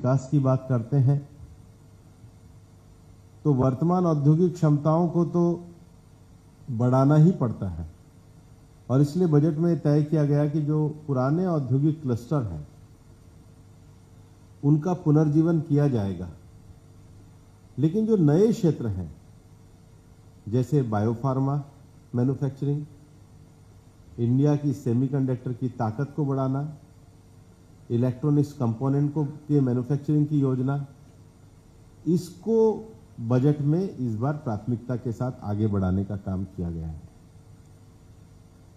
विकास की बात करते हैं तो वर्तमान औद्योगिक क्षमताओं को तो बढ़ाना ही पड़ता है और इसलिए बजट में तय किया गया कि जो पुराने औद्योगिक क्लस्टर हैं उनका पुनर्जीवन किया जाएगा, लेकिन जो नए क्षेत्र हैं जैसे बायोफार्मा मैन्युफैक्चरिंग, इंडिया की सेमीकंडक्टर की ताकत को बढ़ाना, इलेक्ट्रॉनिक्स कंपोनेंट को के मैन्युफैक्चरिंग की योजना, इसको बजट में इस बार प्राथमिकता के साथ आगे बढ़ाने का काम किया गया है।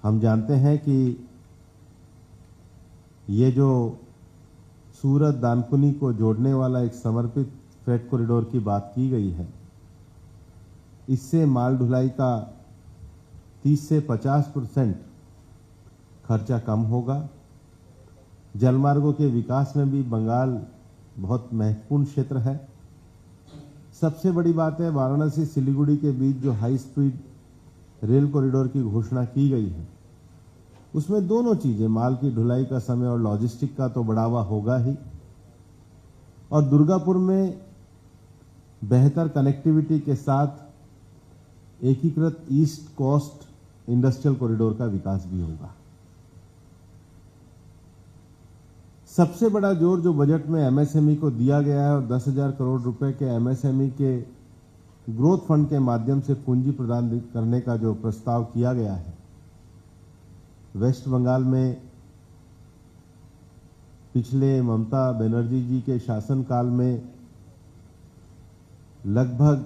हम जानते हैं कि ये जो सूरत दानकुनी को जोड़ने वाला एक समर्पित फ्रेट कॉरिडोर की बात की गई है, इससे माल ढुलाई का 30 से 50% खर्चा कम होगा। जलमार्गों के विकास में भी बंगाल बहुत महत्वपूर्ण क्षेत्र है। सबसे बड़ी बात है, वाराणसी सिलीगुड़ी के बीच जो हाई स्पीड रेल कॉरिडोर की घोषणा की गई है, उसमें दोनों चीजें, माल की ढुलाई का समय और लॉजिस्टिक का तो बढ़ावा होगा ही, और दुर्गापुर में बेहतर कनेक्टिविटी के साथ एकीकृत ईस्ट कोस्ट इंडस्ट्रियल कॉरिडोर का विकास भी होगा। सबसे बड़ा जोर जो बजट में एमएसएमई को दिया गया है और 10,000 करोड़ रुपए के एमएसएमई के ग्रोथ फंड के माध्यम से पूंजी प्रदान करने का जो प्रस्ताव किया गया है, वेस्ट बंगाल में पिछले ममता बनर्जी जी के शासनकाल में लगभग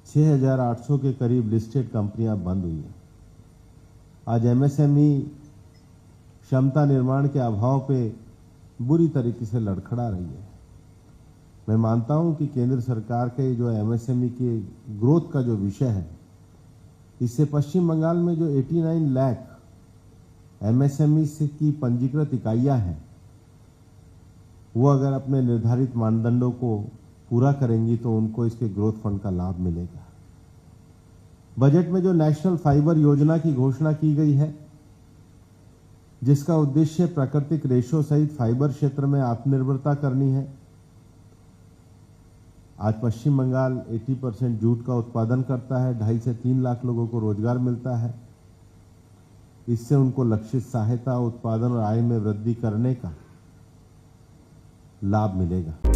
6,800 के करीब लिस्टेड कंपनियां बंद हुई हैं। आज एमएसएमई क्षमता निर्माण के अभाव पे बुरी तरीके से लड़खड़ा रही है। मैं मानता हूं कि केंद्र सरकार के जो एमएसएमई के ग्रोथ का जो विषय है, इससे पश्चिम बंगाल में जो 89 लाख एमएसएमई की पंजीकृत इकाइयां हैं, वो अगर अपने निर्धारित मानदंडों को पूरा करेंगी तो उनको इसके ग्रोथ फंड का लाभ मिलेगा। बजट में जो नेशनल फाइबर योजना की घोषणा की गई है, जिसका उद्देश्य प्राकृतिक रेशों सहित फाइबर क्षेत्र में आत्मनिर्भरता करनी है। आज पश्चिम बंगाल 80% जूट का उत्पादन करता है, 2.5 से 3 लाख लोगों को रोजगार मिलता है। इससे उनको लक्षित सहायता, उत्पादन और आय में वृद्धि करने का लाभ मिलेगा।